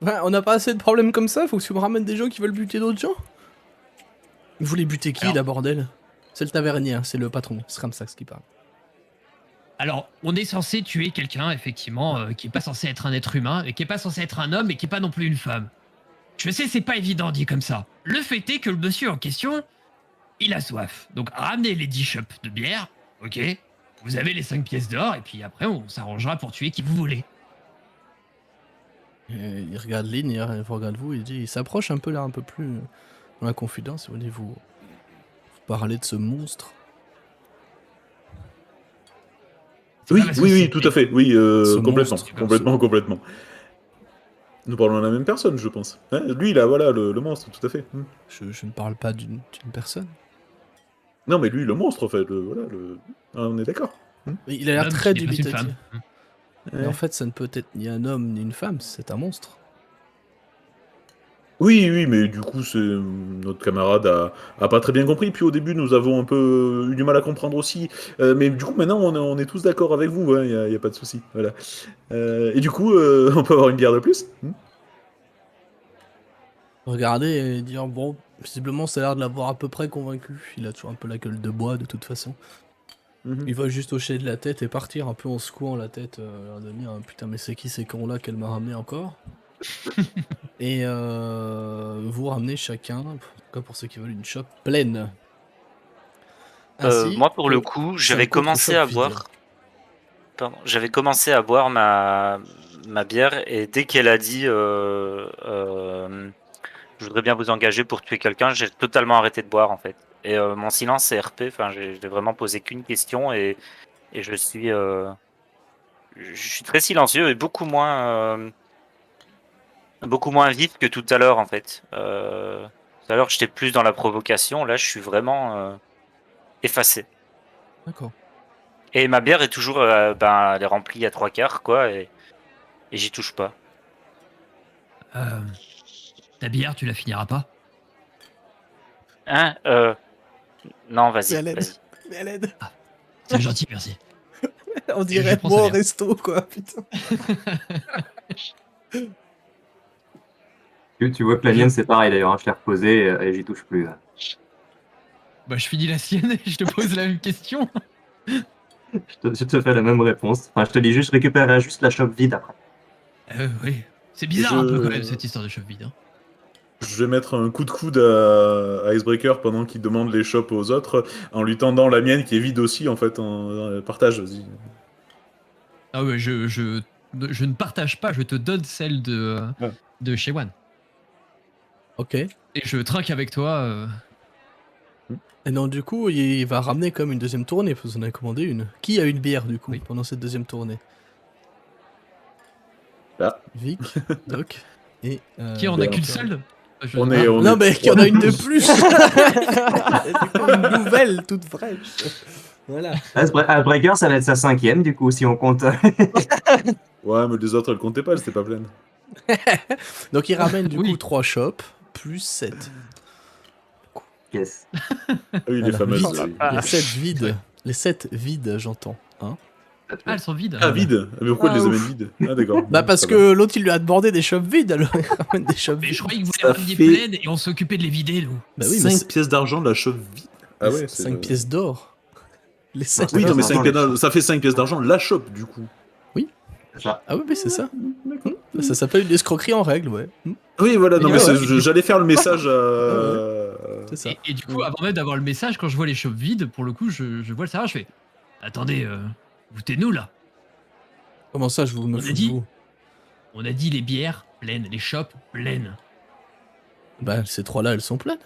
Ouais, on n'a pas assez de problèmes comme ça, faut que tu me ramènes des gens qui veulent buter d'autres gens. Vous voulez buter qui, Alors- là, bordel? C'est le tavernier, hein, c'est le patron, c'est Ramsax qui parle. Alors, on est censé tuer quelqu'un, effectivement, qui est pas censé être un être humain, et qui est pas censé être un homme, et qui est pas non plus une femme. Je sais, c'est pas évident dit comme ça. Le fait est que le monsieur en question, il a soif. Donc, ramenez les 10 chopes de bière, ok. Vous avez les 5 pièces d'or, et puis après, on s'arrangera pour tuer qui vous voulez. Et il regarde Lynn, il regarde vous, il s'approche un peu là, un peu plus dans la confidence. Il vous dit, vous parlez de ce monstre. C'est pas Oui, ma oui, oui, société. tout à fait. Oui, Ce complètement. monstre. Complètement. Nous parlons de la même personne, je pense. Hein, lui, là, voilà, le monstre, tout à fait. Je ne parle pas d'une personne. Non, mais lui, le monstre, en fait. Voilà, Ah, on est d'accord. Il a l'air L'homme très qui n'est pas une dubitatif. femme. Mais en fait, ça ne peut être ni un homme ni une femme, c'est un monstre. Oui, oui, mais du coup, notre camarade a pas très bien compris. Puis au début, nous avons un peu eu du mal à comprendre aussi. Mais du coup, maintenant, on est tous d'accord avec vous. Il n'y a pas de souci. Voilà. Et du coup, on peut avoir une bière de plus. Regardez et dire, bon, visiblement, ça a l'air de l'avoir à peu près convaincu. Il a toujours un peu la gueule de bois, de toute façon. Il va juste hocher de la tête et partir un peu en secouant la tête, l'air de dire, putain, mais c'est qui ces cons-là qu'elle m'a ramené encore? Et vous ramenez chacun, en tout cas pour ceux qui veulent, une chope pleine. Ainsi Moi, pour le que coup, 5 autres chopes vides. j'avais commencé à boire ma bière et dès qu'elle a dit je voudrais bien vous engager pour tuer quelqu'un, j'ai totalement arrêté de boire en fait. Et mon silence est RP, enfin j'ai vraiment posé qu'une question et je suis très silencieux et beaucoup moins vif que tout à l'heure en fait. Tout à l'heure j'étais plus dans la provocation, là je suis vraiment effacé. D'accord. Et ma bière est toujours elle est remplie à 3/4 quoi et j'y touche pas. Ta bière, tu la finiras pas. Hein non, Mais vas-y, à l'aide. vas-y. Mais à l'aide. C'est gentil, merci. On Je dirait prends moi sa au bière. resto, quoi, putain. Tu vois que la mienne, c'est pareil d'ailleurs. Hein, je l'ai reposée et j'y touche plus. Là. Bah, je finis la sienne et je te pose la même question. Je te fais la même réponse. Enfin, je te dis juste, je récupérerai juste la chope vide après. Oui. C'est bizarre un peu quand même cette histoire de chope vide. Hein. Je vais mettre un coup de coude à Icebreaker pendant qu'il demande les chopes aux autres, en lui tendant la mienne qui est vide aussi, en fait, en partage, vas-y. Ah ouais, je ne partage pas, je te donne celle de chez One. Ok. Et je trinque avec toi. Et donc, du coup, il va ramener comme une deuxième tournée, parce que vous en avez commandé une. Qui a une bière, du coup, Oui. pendant cette deuxième tournée? Ah. Vic, Doc et... Qui on a ben, qu'une enfin, seule on Ah, est non, mais qu'il y en a une de tous. plus. Et du coup, une nouvelle, toute fraîche. Voilà. Icebreaker, ça va être sa 5e, du coup, si on compte. Ouais, mais les autres, elles comptaient pas, elles étaient pas pleines. Donc, il ramène, du coup, Oui. 3 shops, plus 7. Yes. Ah oui, les Voilà, fameuses. vide. oui. Les 7 Ouais. vides. Les 7 vides, j'entends. Hein? Ah, elles sont vides. Ah, Hein. vide. Mais pourquoi Ah, ils les ouf. amènent vides? Ah, d'accord. Bah, Bon, parce ça que l'autre, il lui a demandé des shops vides, alors il ramène des shops Mais vides. je croyais que vous les Ça rameniez fait- pleines et on s'occupait de les vider, nous. Bah va. oui, mais 5 pièces d'argent, la chope vide. Ah ouais, c'est. 5 pièces d'or. Les 7 Oui, non, mais D'argent, 5 pièces les ça fait 5 pièces d'argent, la chope, du coup. C'est ça. Ah oui, mais c'est ça. D'accord. Ça s'appelle une escroquerie en règle, ouais. Oui, voilà, non, Ouais, mais ouais. j'allais faire le message C'est ça. Et du coup, avant même d'avoir le message, quand je vois les shops vides, pour le coup, je vois le serveur, je fais attendez, vous t'es nous là. Comment ça, je vous me On a fous de dit vous? On a dit les bières pleines, les shops pleines. Bah, ces 3-là, elles sont pleines.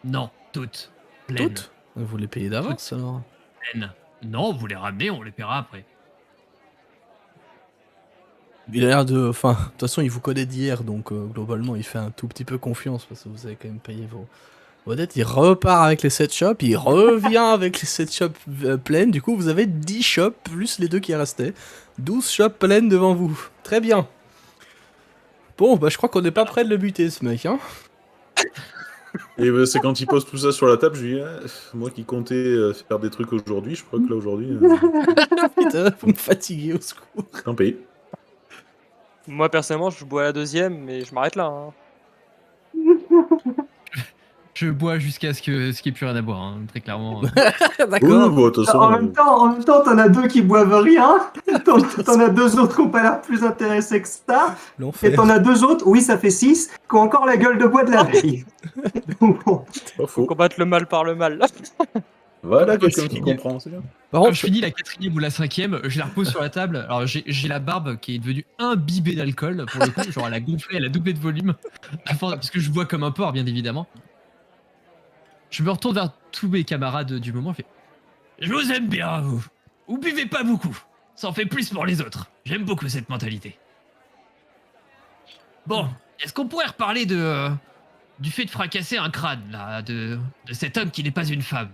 Non, toutes pleines. Toutes. Vous les payez d'avance, alors. Pleines. Non, vous les ramenez, on les paiera après. Il a l'air de... Enfin, de toute façon, il vous connaît d'hier, donc globalement, il fait un tout petit peu confiance, parce que vous avez quand même payé vos dettes. Il repart avec les 7 shops, il revient avec les 7 shops pleines. Du coup, vous avez 10 shops, plus les 2 qui restaient. 12 shops pleines devant vous. Très bien. Bon, bah, je crois qu'on n'est pas près de le buter, ce mec, hein. Et c'est quand il pose tout ça sur la table, je lui dis, ah, moi qui comptais faire des trucs aujourd'hui, je crois que là aujourd'hui, Putain, vous me fatiguez, au secours. tant pis. Moi, personnellement, je bois la deuxième, mais je m'arrête là. Hein. Je bois jusqu'à ce qu'il n'y ait plus rien à boire, hein, très clairement. Oui, D'accord. bon, de toute façon. En même temps, t'en as deux qui boivent rien. T'en as deux autres qui ont pas l'air plus intéressés que ça. Et L'enfer. t'en as deux autres, oui, ça fait 6, qui ont encore la gueule de bois de la veille. Donc, bon. Pas Faut faux. combattre le mal par le mal. Voilà, Quand quelqu'un je qui finis- comprend, c'est bien. Par Quand contre, je finis la 4e ou la 5e, je la repose sur la table. Alors j'ai la barbe qui est devenue imbibée d'alcool pour le coup, genre elle a gonflé, elle a doublé de volume, parce que je bois comme un porc bien évidemment. Je me retourne vers tous mes camarades du moment, je fais je vous aime bien vous. Vous buvez pas beaucoup, ça en fait plus pour les autres. J'aime beaucoup cette mentalité. Bon, est-ce qu'on pourrait reparler du fait de fracasser un crâne là, de cet homme qui n'est pas une femme?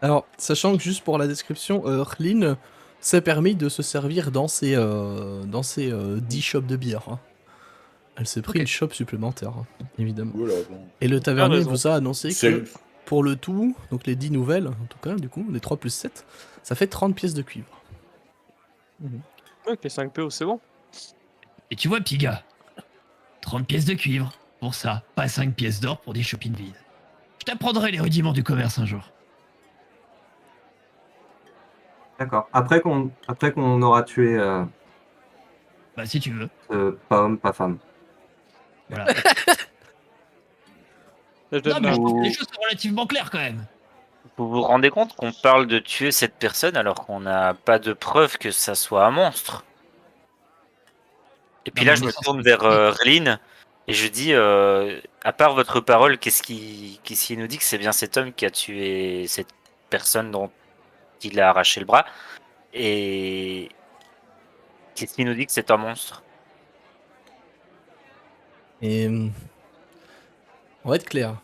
alors, sachant que juste pour la description, Rlin s'est permis de se servir dans ses 10 shops de bière. Hein. Elle s'est pris Ok. une shop supplémentaire, hein, évidemment. Voilà, bon. Et le tavernier raison. vous a annoncé C'est- que pour le tout, donc les 10 nouvelles, en tout cas, du coup, les 3 plus 7, ça fait 30 pièces de cuivre. Ok, 5 PO, c'est bon. Et tu vois, petit gars, 30 pièces de cuivre pour ça, pas 5 pièces d'or pour des chopines vides. Je t'apprendrai les rudiments du commerce un jour. D'accord. Après qu'on aura tué Bah, si tu veux. pas homme, pas femme. Voilà. Je Non, donne mais la- je pense que les choses sont relativement claires quand même. Vous vous rendez compte qu'on parle de tuer cette personne alors qu'on n'a pas de preuve que ça soit un monstre? Et puis Non, là, mais je on me est censé tourne le vers tuer. Rlin et je dis, à part votre parole, qu'est-ce qui nous dit que c'est bien cet homme qui a tué cette personne dont il a arraché le bras? Et qu'est-ce qui nous dit que c'est un monstre? Et on va être clair.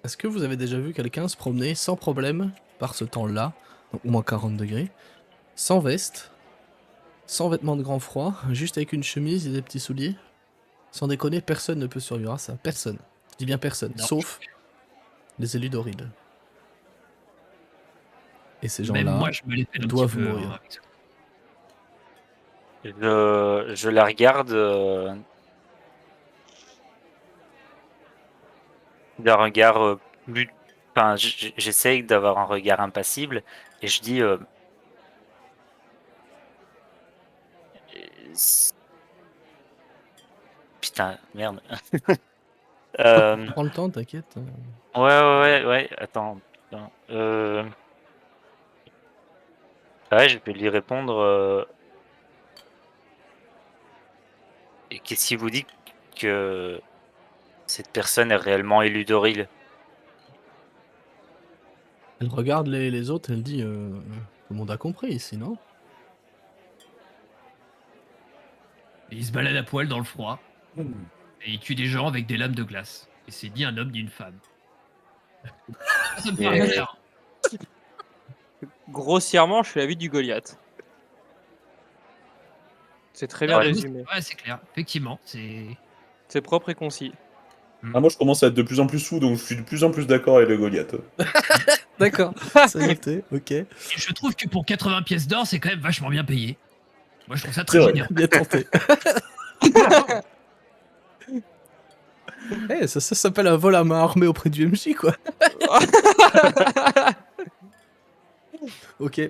Est-ce que vous avez déjà vu quelqu'un se promener sans problème par ce temps-là, donc au moins 40 degrés, sans veste, sans vêtements de grand froid, juste avec une chemise et des petits souliers? Sans déconner, personne ne peut survivre à ça. Personne. Je dis bien personne. Non. Sauf les élus d'Oril. Et ces Même gens-là moi, je me l'ai fait un doivent petit peu. mourir. Avec ça. Je la regarde d'un regard plus. Enfin, j'essaye d'avoir un regard impassible et je dis. S- Putain, merde. Prends le temps, t'inquiète. Ouais, attends. Putain. Ouais, je vais lui répondre. Et qu'est-ce qui vous dit que cette personne est réellement élue d'Oril? Elle regarde les autres, elle dit tout le monde a compris ici, non? Et il se balade à poil dans le froid. Et il tue des gens avec des lames de glace. Et c'est ni un homme ni une femme. Ça me paraît clair. Grossièrement, je suis l'avis du Goliath. C'est très bien Ouais, résumé. ouais, c'est clair. Effectivement, c'est. C'est propre et concis. Ah, moi, je commence à être de plus en plus fou, donc je suis de plus en plus d'accord avec le Goliath. D'accord, c'est noté, ok. Et je trouve que pour 80 pièces d'or, c'est quand même vachement bien payé. Moi, je trouve ça C'est très vrai. génial. Bien tenté. Eh, ça s'appelle un vol à main armée auprès du MJ, quoi. Ok.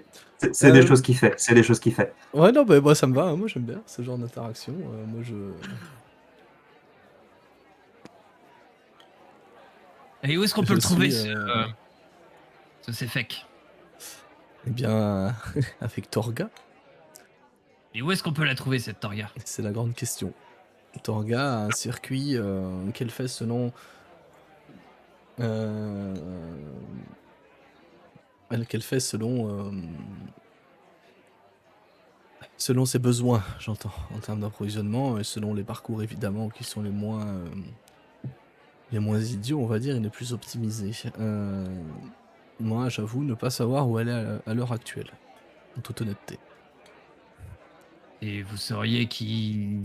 C'est des choses qu'il fait. C'est des choses qu'il fait. Ouais, non, bah, moi ça me va, hein, moi j'aime bien ce genre d'interaction. Moi je. Et où est-ce qu'on Je peut le trouver, suis, ce Sefek? Eh bien, avec Torga, Et où est-ce qu'on peut la trouver, cette Torga? c'est la grande question. Torga a un circuit qu'elle fait selon. Qu'elle fait selon ses besoins, j'entends, en termes d'approvisionnement, et selon les parcours évidemment qui sont les moins idiots, on va dire, et les plus optimisés. Moi, j'avoue ne pas savoir où elle est à l'heure actuelle, en toute honnêteté. Et vous sauriez qui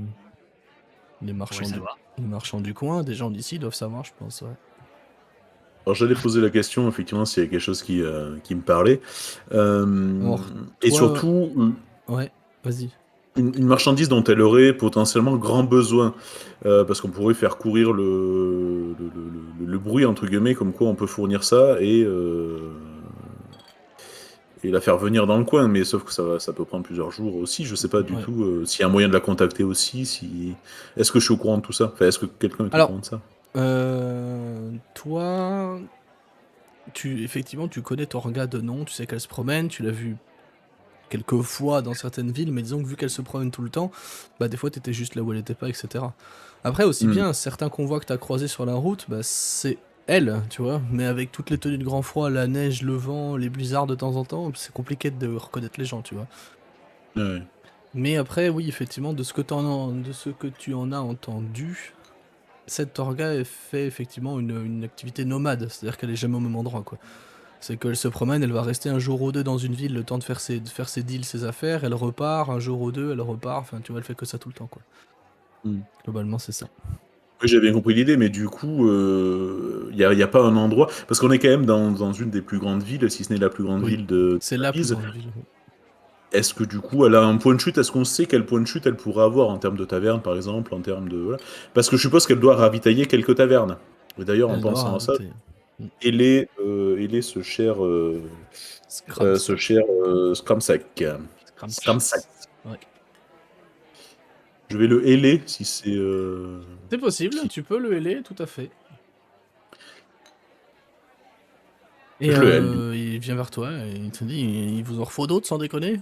Les pourrait marchands, savoir? les marchands du coin, des gens d'ici doivent savoir, je pense, ouais. Alors, j'allais poser la question, effectivement, s'il y a quelque chose qui me parlait. Alors, Et toi- surtout, Ouais, vas-y. une marchandise dont elle aurait potentiellement grand besoin. Parce qu'on pourrait faire courir le bruit, entre guillemets, comme quoi on peut fournir ça et la faire venir dans le coin. Mais sauf que ça peut prendre plusieurs jours aussi. Je sais pas du Ouais. tout s'il y a un moyen de la contacter aussi. Si... Est-ce que je suis au courant de tout ça? Enfin, est-ce que quelqu'un est au Alors, courant de ça? Toi, effectivement, tu connais Torga de nom, tu sais qu'elle se promène, tu l'as vue quelques fois dans certaines villes, mais disons que vu qu'elle se promène tout le temps, bah des fois t'étais juste là où elle était pas, etc. Après, aussi Hmm. bien, certains convois que t'as croisés sur la route, bah c'est elle, tu vois, mais avec toutes les tenues de grand froid, la neige, le vent, les blizzards de temps en temps, c'est compliqué de reconnaître les gens, tu vois. Ouais. Mais après, oui, effectivement, de ce que tu en as entendu, cette Torga elle fait effectivement une activité nomade, c'est-à-dire qu'elle est jamais au même endroit, quoi. C'est qu'elle se promène, elle va rester un jour ou deux dans une ville, le temps de faire ses deals, ses affaires, elle repart, un jour ou deux, elle repart, enfin tu vois, elle fait que ça tout le temps, quoi. Hmm. Globalement, c'est ça. Oui, j'ai bien compris l'idée, mais du coup, y a pas un endroit. Parce qu'on est quand même dans une des plus grandes villes, si ce n'est la plus grande Oui, ville de c'est la la plus Bise. grande ville. Oui. Est-ce que du coup, elle a un point de chute? Est-ce qu'on sait quel point de chute elle pourrait avoir en termes de taverne, par exemple, en termes de... Voilà. Parce que je suppose qu'elle doit ravitailler quelques tavernes. Et d'ailleurs, en Elle doit pensant à ça, arrêter. elle est Scrams. ce cher Scramsack. Scramsack. Scramshax. Ouais. Je vais le héler si c'est... C'est possible, si- tu peux le héler, tout à fait. Et Je le hèle. il vient vers toi et il te dit, il vous en faut d'autres sans déconner?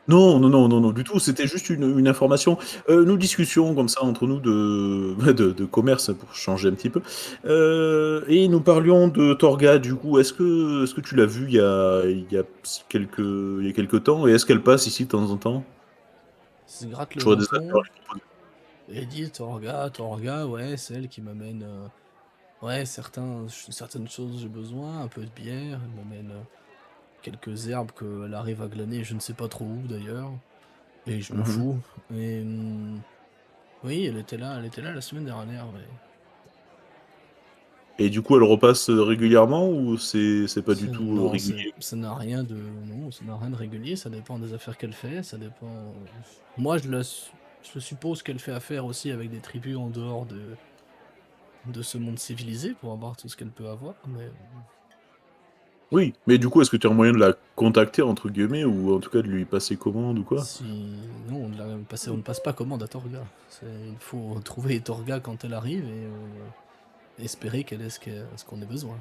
Non, non, non, non, non, du tout. C'était juste une information. Nous discussions comme ça entre nous de commerce pour changer un petit peu. Et nous parlions de Torga, du coup. Est-ce que tu l'as vue il y a il y a quelques temps? Et est-ce qu'elle passe ici de temps en temps? Il se gratte le Je vois des affaires. menton et il dit, Torga, ouais, c'est elle qui m'amène... ouais, certaines choses j'ai besoin, un peu de bière, elle m'amène quelques herbes qu'elle arrive à glaner, je ne sais pas trop où d'ailleurs, et je m'en Mhm. fous. Et oui, elle était là la semaine dernière, ouais. Et du coup, elle repasse régulièrement ou c'est pas du tout Non, régulier? ça n'a rien de, non, ça n'a rien de régulier, ça dépend des affaires qu'elle fait, ça dépend. Moi, je suppose qu'elle fait affaire aussi avec des tribus en dehors de ce monde civilisé pour avoir tout ce qu'elle peut avoir, mais Oui, mais du coup, est-ce que tu as un moyen de la contacter, entre guillemets, ou en tout cas de lui passer commande ou quoi? si non, on ne passe pas commande à Torga. Il faut trouver Torga quand elle arrive et espérer qu'elle ait ce qu'on ait besoin.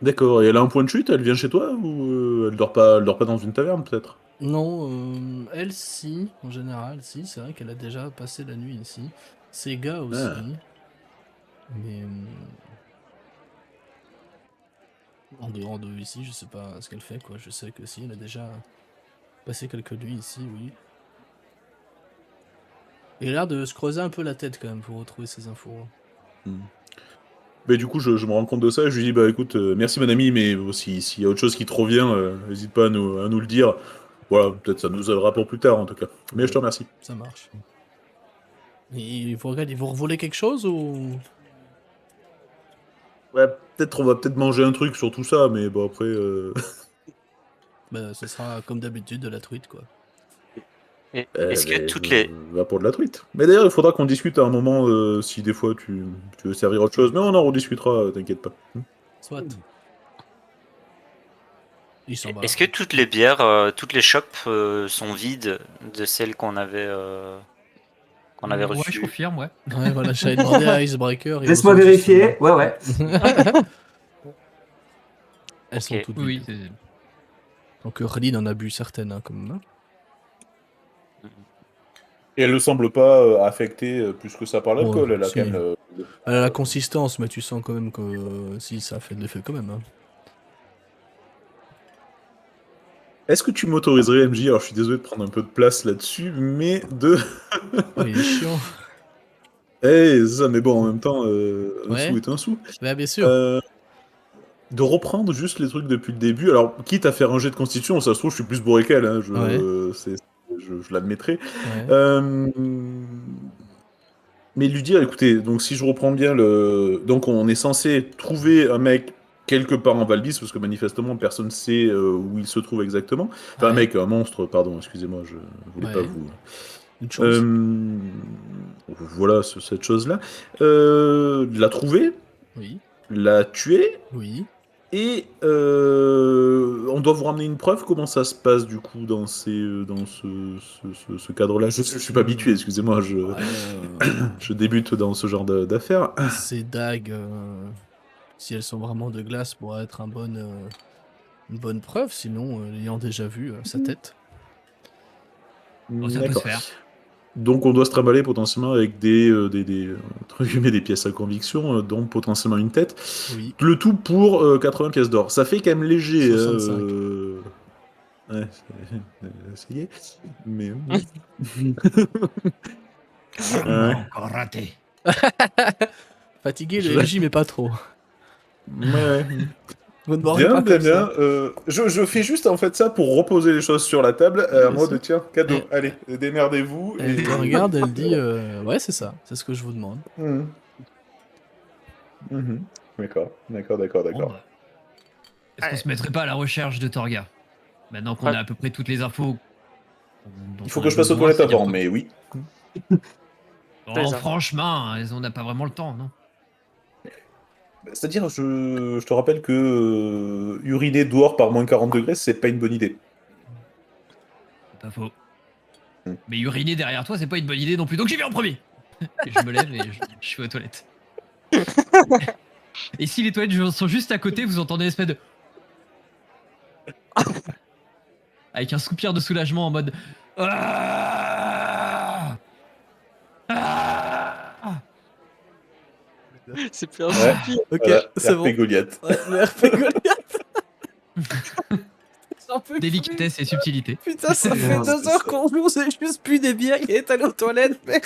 D'accord, et elle a un point de chute? Elle vient chez toi ou elle dort pas dans une taverne, peut-être? Non, elle si, en général, si, c'est vrai qu'elle a déjà passé la nuit ici. Ses gars Ah. aussi, mais en dehors de ici, je sais pas ce qu'elle fait, quoi. Je sais que si, elle a déjà passé quelques nuits ici, oui. Il a l'air de se creuser un peu la tête quand même pour retrouver ces infos. Hmm. Mais du coup, je me rends compte de ça et je lui dis, bah écoute, merci mon ami, mais s'il y a autre chose qui te revient, n'hésite pas à nous le dire. Voilà, peut-être ça nous aidera pour plus tard en tout cas. Mais je te Bon, remercie. ça marche. Et il vous revoler quelque chose ou... Ouais, peut-être on va peut-être manger un truc sur tout ça, mais bon après... Bah, ce sera comme d'habitude de la truite, quoi. Est-ce que toutes les va pour de la truite. Mais d'ailleurs, il faudra qu'on discute à un moment si des fois tu veux servir autre chose. Mais on en rediscutera, t'inquiète pas. Soit. Il s'en est-ce barre. que toutes les bières, toutes les shops sont vides de celles qu'on avait Ouais, je reçues? confirme, ouais. Ouais, voilà, j'avais demandé à Icebreaker et aux Laisse-moi autres, justement. vérifier. Ouais, ouais. Elles sont Ok. toutes Oui, vides. c'est... Donc Relin en a bu certaines, hein, quand même. Hein. Et elle ne semble pas affectée plus que ça par Ouais, l'alcool. Elle a si. quand même... Elle a la consistance, mais tu sens quand même que si, ça a fait de l'effet quand même. Hein. Est-ce que tu m'autoriserais, MJ, alors je suis désolé de prendre un peu de place là-dessus, mais de... Oh, il est chiant. Eh, c'est ça, mais bon, en même temps, un Ouais, sou est un sou. bah, bien sûr. De reprendre juste les trucs depuis le début, alors quitte à faire un jet de constitution, ça se trouve, je suis plus bourré qu'elle, hein, Ouais, je l'admettrai. ouais. Euh, Mais lui dire, écoutez, donc si je reprends bien le... Donc on est censé trouver un mec quelque part en Valbis, parce que manifestement personne ne sait où il se trouve exactement. Enfin, un Ouais. mec, un monstre, pardon, excusez-moi, je voulais pas Ouais. vous. Une chose. Voilà, cette chose-là. La trouver, Oui, la tuer, oui. et on doit vous ramener une preuve. Comment ça se passe du coup dans ce cadre-là? Je suis pas habitué, excusez-moi, Ouais, je débute dans ce genre d'affaires. ces dagues, si elles sont vraiment de glace, pourraient être une bonne preuve, sinon, l'ayant déjà vu, sa tête. Bon, ça peut se D'accord. faire. Donc on doit se trimballer potentiellement avec entre guillemets, des pièces à conviction, dont potentiellement une tête. Oui, Le tout pour 80 pièces d'or. Ça fait quand même léger. 65. Ouais, essayez. Mais... Karma Ouais. encore raté. Fatigué, Je- le MJ, mais pas trop. Ouais. Vous ne m'aurez Bien, pas bien, comme bien. ça. Je fais juste en fait ça pour reposer les choses sur la table, en Bien mode sûr. tiens, cadeau, Et- allez, démerdez-vous. Elle te regarde, elle dit ouais, c'est ça, c'est ce que je vous demande. Mhm. Mhm. D'accord, d'accord, d'accord, Bon, d'accord. bah. Est-ce qu'on se mettrait pas à la recherche de Torga? Maintenant qu'on Ouais. a à peu près toutes les infos dont Il faut on que a je passe aux besoin, toilettes c'est-à-dire avant, que- mais oui. Oh, franchement, on n'a pas vraiment le temps, non? C'est-à-dire, je te rappelle que uriner dehors par moins 40 degrés, c'est pas une bonne idée. C'est pas faux. Hmm. Mais uriner derrière toi, c'est pas une bonne idée non plus. Donc j'y vais en premier. Et je me lève et je suis aux toilettes. Et si les toilettes sont juste à côté, vous entendez une espèce de... Avec un soupir de soulagement en mode... Ah Ah C'est plus un Ouais. soupir. Ok, Voilà, c'est RP bon. Goliath. Ouais, le RP Goliath. J'en peux plus. Délicatesse et subtilité. Putain, ça fait Merde, 2 heures qu'on joue, c'est juste plus des bières et est allé aux toilettes, merde.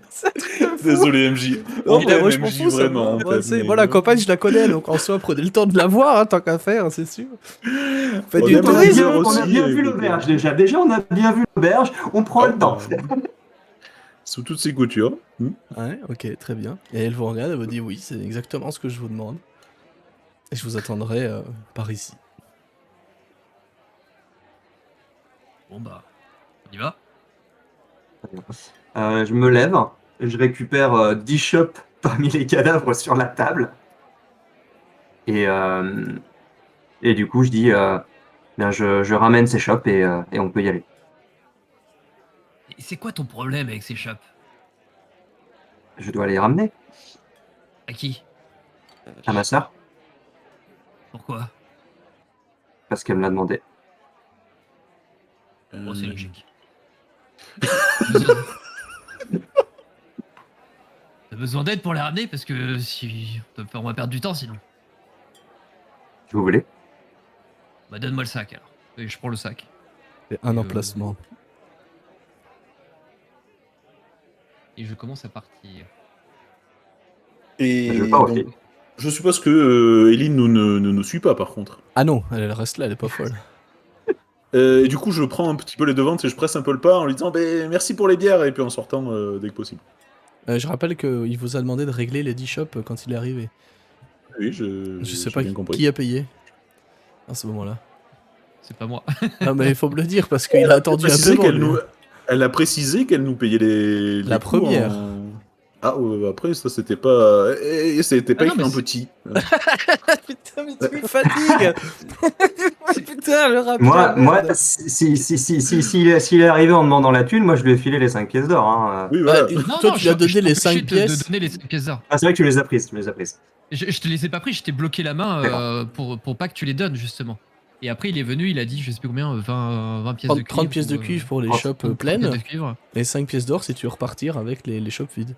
C'est un truc de fou. Désolé, MJ. Non, On mais t'aime, moi je m'en MJ, fous, ça me vraiment. va. on Moi, t'aime, c'est- mais- moi, la campagne je la connais, donc en soi prenez le temps de la voir, hein, tant qu'à faire, c'est sûr. Faites On du aime On a les tourisme. heures bien, on a aussi, bien et vu donc, l'auberge déjà. Déjà, on a bien vu l'auberge. On prend le temps. Sous toutes ses coutures. Ouais, ok, très bien. Et elle vous regarde, elle vous dit oui, c'est exactement ce que je vous demande. Et je vous attendrai par ici. Bon bah, on y va. Je me lève. Je récupère 10 chopes parmi les cadavres sur la table. Et du coup, je dis bien, je ramène ces chopes et on peut y aller. Et c'est quoi ton problème avec ces chopes? Je dois les ramener À qui? à ma sœur Pourquoi? parce qu'elle me l'a demandé. Oh, c'est logique. T'as besoin d'aide pour les ramener parce que si on va perdre du temps sinon. Si vous voulez. Bah donne-moi le sac alors. Et je prends le sac. C'est un Euh, emplacement. Et je commence à partir. Et Je veux pas donc, aussi. je suppose que Eline ne nous suit pas, par contre. Ah non, elle reste là, elle est pas folle. Et du coup, je prends un petit peu les devants et je presse un peu le pas en lui disant merci pour les bières, et puis en sortant dès que possible. Je rappelle qu'il vous a demandé de régler les 10 shops quand il est arrivé. Oui, Je sais j'ai pas bien compris. qui a payé à ce moment-là. C'est pas moi. Non mais il faut me le dire parce qu'il a attendu un Préciser peu. qu'elle nous... Elle a précisé qu'elle nous payait les La coûts première. Ah, après, ça, c'était pas... c'était pas Ah non, écrit mais en c'est- petit. Putain, mais tu me fatigues. Putain, le rappel. Moi, s'il est arrivé en demandant la thune, moi je lui ai filé les 5 pièces d'or. Hein. Oui, voilà. Toi, tu lui as donné les 5 De pièces. donner les 5 pièces d'or. Ah, c'est vrai que tu les as prises. Tu les as prises. Je te les ai pas pris, je t'ai bloqué la main pour pas que tu les donnes justement. Et après il est venu, il a dit je sais plus combien, 20 pièces de 30, cuivre. 30 pièces de cuivre pour les 30 shops 30 pleines pièces de cuivre. et 5 pièces d'or si tu veux repartir avec les shops vides.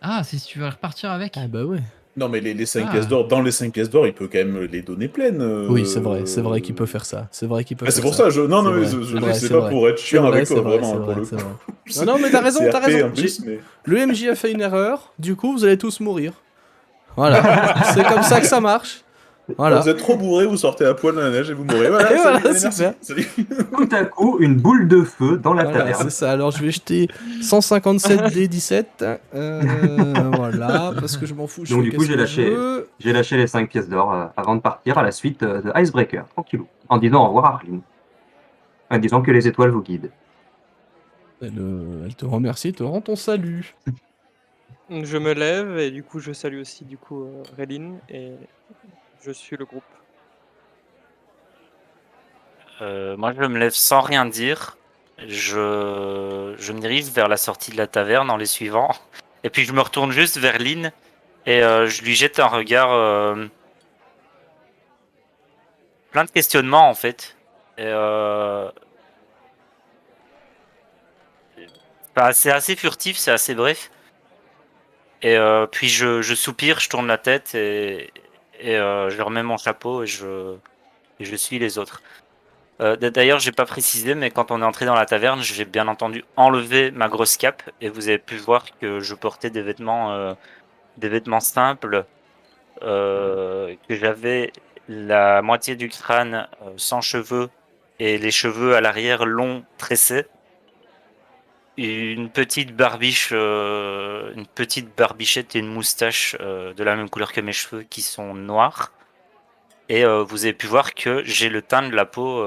Ah, c'est si tu veux repartir avec. Ah bah ouais. Non, mais les 5 Ah. pièces d'or, dans les 5 pièces d'or, il peut quand même les donner pleines. Oui, c'est vrai qu'il peut faire ça. C'est vrai qu'il peut Ah, faire c'est pour ça, non, non, C'est mais vrai, je c'est vrai, sais c'est pas vrai. pour être C'est chiant vrai, avec c'est toi, vrai, vraiment, c'est pour vrai, le c'est coup. vrai. Non, mais t'as raison, C'est t'as RP raison. en plus, mais... Le MJ a fait une erreur, du coup vous allez tous mourir. Voilà, c'est comme ça que ça marche. Voilà. Vous êtes trop bourré, vous sortez à poil dans la neige et vous mourrez. Voilà, Et salut, voilà, allez, merci. super. Salut. Tout à coup, une boule de feu dans la Voilà, taverne. c'est ça. Alors je vais jeter 157 D17. Voilà, parce que je m'en fous, je Donc fais du coup, qu'est-ce que je veux. j'ai lâché les 5 pièces d'or avant de partir à la suite de Icebreaker, tranquillou, en disant au revoir à Arline, en disant que les étoiles vous guident. Elle te remercie, te rend ton salut. Je me lève et du coup, je salue aussi Relin et je suis le groupe. Moi, je me lève sans rien dire. Je me dirige vers la sortie de la taverne en les suivant. Et puis, je me retourne juste vers Lynn et je lui jette un regard plein de questionnements, en fait. Et, c'est assez furtif, c'est assez bref. Et puis, je soupire, je tourne la tête et je remets mon chapeau et je suis les autres. D'ailleurs, j'ai pas précisé, mais quand on est entré dans la taverne, j'ai bien entendu enlever ma grosse cape et vous avez pu voir que je portais des vêtements simples, que j'avais la moitié du crâne sans cheveux et les cheveux à l'arrière longs tressés, une petite barbiche, une petite barbichette et une moustache de la même couleur que mes cheveux qui sont noirs. Et vous avez pu voir que j'ai le teint de la peau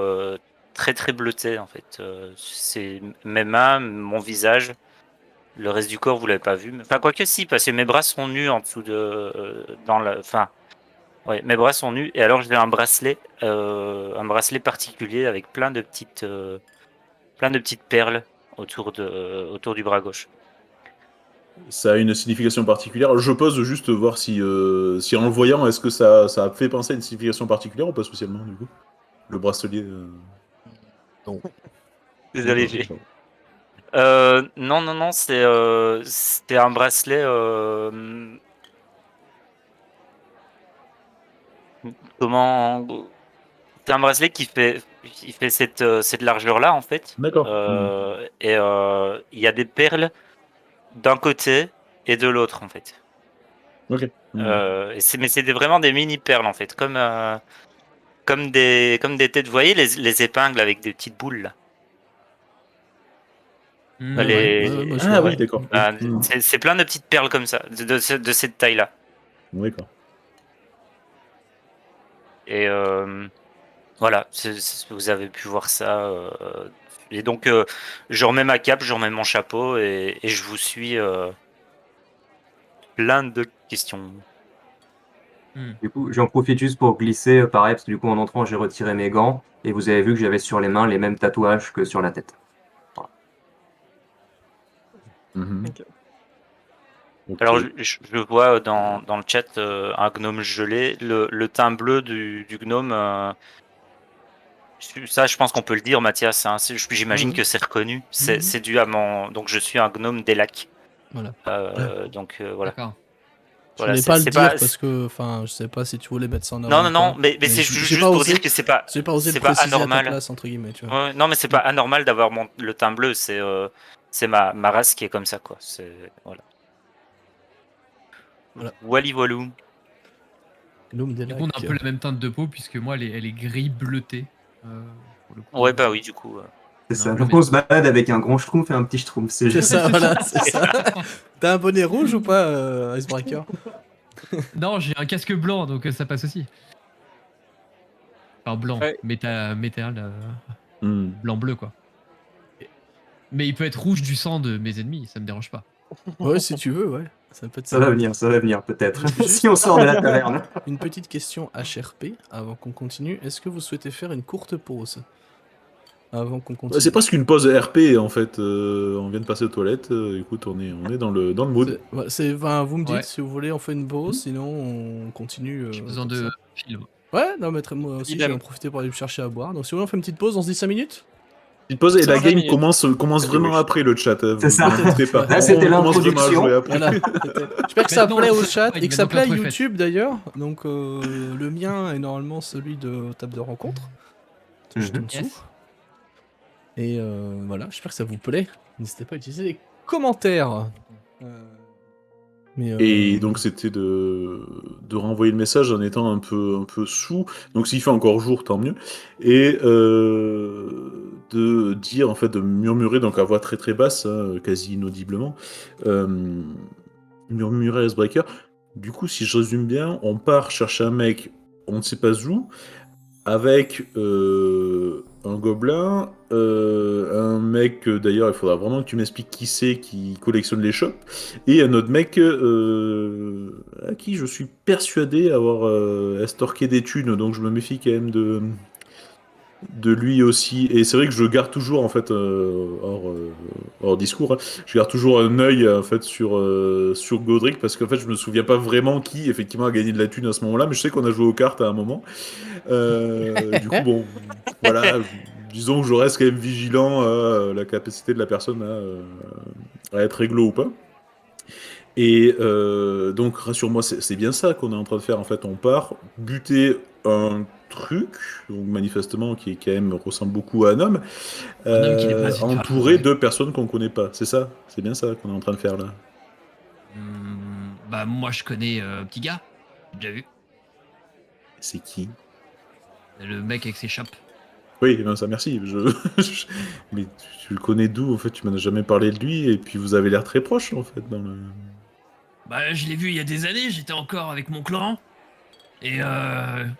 très très bleuté en fait. C'est mes mains, mon visage, le reste du corps vous l'avez pas vu. Enfin quoique si, parce que mes bras sont nus en dessous de, dans la, enfin ouais, mes bras sont nus et alors j'ai un bracelet particulier avec plein de petites perles autour du bras gauche. Ça a une signification particulière. Je pose juste voir si en le voyant, est-ce que ça a fait penser à une signification particulière ou pas spécialement du coup. Le bracelet. Non. Désolé, D'accord. j'ai. Non, non, non, c'était un bracelet. Comment. C'est un bracelet qui fait cette largeur-là, en fait. D'accord. Et il y a des perles d'un côté et de l'autre, en fait. Ok. Mais c'est vraiment des mini perles, en fait. Comme des têtes. Vous voyez les épingles avec des petites boules, là. Les- moi, je Ah vois, oui, ouais. d'accord. Ah, c'est plein de petites perles comme ça, de cette taille-là. D'accord. Et voilà, vous avez pu voir ça. Et donc, je remets ma cape, je remets mon chapeau et je vous suis plein de questions. Du coup, j'en profite juste pour glisser, pareil, parce que du coup, en entrant, j'ai retiré mes gants, et vous avez vu que j'avais sur les mains les mêmes tatouages que sur la tête. Mhm. Ok. Ok. Alors, je vois dans le chat un gnome gelé. Le teint bleu du gnome, ça, je pense qu'on peut le dire, Mathias. Hein, j'imagine Ouais. que c'est reconnu. Mhm. C'est dû à mon. Donc, je suis un gnome des lacs. Voilà. Donc, voilà. D'accord. Je Voilà, voulais pas le dire parce que, enfin, je sais pas si tu voulais mettre ça en avant Non, non, ou non, pas. mais c'est j'ai juste pas pour osé, dire que j'ai pas osé le c'est pas préciser à ta anormal. place entre guillemets, tu vois. Ouais, non, mais c'est pas anormal d'avoir le teint bleu. C'est ma race qui est comme ça, quoi. Voilà. Voilà. Wally Walou. Gnome des Du coup, on a un lacs. peu la même teinte de peau, puisque moi, elle est gris bleutée. Pour le coup, Ouais, bah oui, du coup. C'est on a ça. un peu Donc le on même. se balade avec un grand schtroumpf et un petit schtroumpf. C'est C'est juste. ça, voilà, c'est ça. T'as un bonnet rouge ou pas, Icebreaker? Non, j'ai un casque blanc, donc ça passe aussi. Enfin, blanc, Ouais. métal, Hmm. blanc-bleu, quoi. Mais il peut être rouge du sang de mes ennemis, ça me dérange pas. Ouais, si tu veux, ouais. Ça peut être Ça va venir peut-être. Juste- Si on sort de la taverne. Une petite question HRP avant qu'on continue. Est-ce que vous souhaitez faire une courte pause avant qu'on Ouais, continue? c'est presque une pause RP en fait. On vient de passer aux toilettes. Écoute, on est dans le mood. Enfin, vous me dites Ouais. si vous voulez, on fait une pause, sinon on continue. J'ai besoin comme de ça. film. Ouais, non, mais moi aussi, je vais Idem. en profiter pour aller me chercher à boire. Donc, si vous voulez, on fait une petite pause, on se dit 5 minutes? Petite pause et la 5 game minutes. commence vraiment après le chat. C'est ça. Vous inquiétez pas. Là, c'était On commence vraiment à l'introduction. jouer après. Voilà. J'espère que ça Maintenant, plaît le au jeu chat campagne, et que ça maintenant plaît à l'intro est faite. YouTube d'ailleurs. Donc, le mien est normalement celui de table de rencontre. Juste en Mhm. dessous. Yes. Et voilà, j'espère que ça vous plaît. N'hésitez pas à utiliser les commentaires. Mais, Et donc c'était de renvoyer le message en étant un peu sous. Donc s'il fait encore jour, tant mieux. Et de dire, en fait, de murmurer donc à voix très très basse, hein, quasi inaudiblement, murmurer à Icebreaker. Du coup, si je résume bien, on part chercher un mec, on ne sait pas où, avec un gobelin, un mec, d'ailleurs, il faudra vraiment que tu m'expliques qui c'est qui collectionne les shops, et un autre mec à qui je suis persuadé avoir estorqué des thunes, donc je me méfie quand même de lui aussi. Et c'est vrai que je garde toujours, en fait, hors discours, hein, je garde toujours un œil en fait sur Godric, parce qu'en fait je me souviens pas vraiment qui effectivement a gagné de la thune à ce moment-là, mais je sais qu'on a joué aux cartes à un moment. Du coup, bon, voilà, disons que je reste quand même vigilant à la capacité de la personne à être réglo ou pas. Et donc, rassure-moi, c'est bien ça qu'on est en train de faire. En fait, on part buter un truc, donc manifestement qui quand même ressemble beaucoup à un homme, Un homme qui n'est pas une femme, entouré ouais. de personnes qu'on connaît pas. C'est ça? C'est bien ça qu'on est en train de faire là. Bah, moi, je connais Petit Gars. J'ai déjà vu. C'est qui? Le mec avec ses chopes. Oui, ben ça, merci. Mais tu le connais d'où? En fait, tu m'en as jamais parlé de lui, et puis vous avez l'air très proche en fait dans le. Bah, je l'ai vu il y a des années, j'étais encore avec mon clan. Et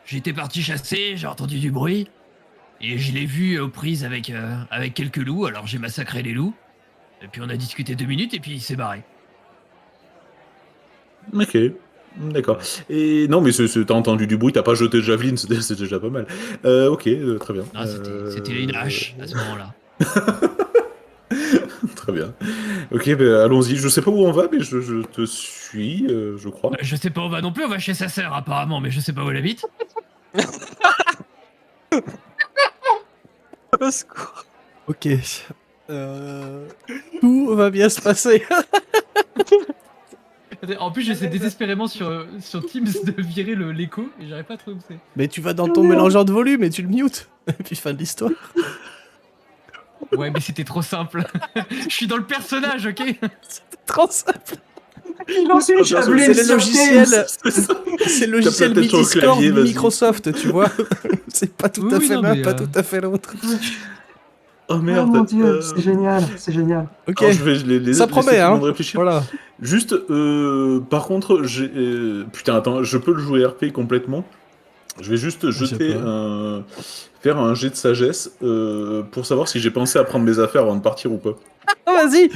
j'étais parti chasser, j'ai entendu du bruit. Et je l'ai vu aux prises avec quelques loups, alors j'ai massacré les loups. Et puis on a discuté 2 minutes et puis il s'est barré. Ok, d'accord. Et non, mais t'as entendu du bruit, t'as pas jeté de javeline, c'est déjà pas mal. Ok, très bien. Ah, c'était une hache à ce moment-là. Très bien. Ok, ben allons-y. Je sais pas où on va, mais je te suis, je crois. Je sais pas où on va non plus, on va chez sa sœur apparemment, mais je sais pas où elle habite. Au secours. Ok. Tout va bien se passer. En plus, j'essaie désespérément sur Teams de virer l'écho et j'arrive pas à trouver où c'est. Mais tu vas dans ton mélangeur de volume et tu le mutes. Et puis fin de l'histoire. Ouais, mais c'était trop simple. Je suis dans le personnage, ok? Trop simple. Il lance une javeline C'est le sur logiciel. Teams. C'est le logiciel Tape la tête sur le Discord clavier, de vas-y. Microsoft, tu vois. C'est pas tout Oui, à oui, fait non, l'un, mais, pas tout à fait l'autre. Oh Oh merde. mon dieu, c'est génial, c'est génial. Ok. Alors, je vais Ça laisser promet, tout le hein. monde réfléchir. Voilà. Juste, par contre, putain, attends, je peux le jouer RP complètement. Je vais juste Je sais jeter pas. faire un jet de sagesse pour savoir si j'ai pensé à prendre mes affaires avant de partir ou pas. Ah, vas-y.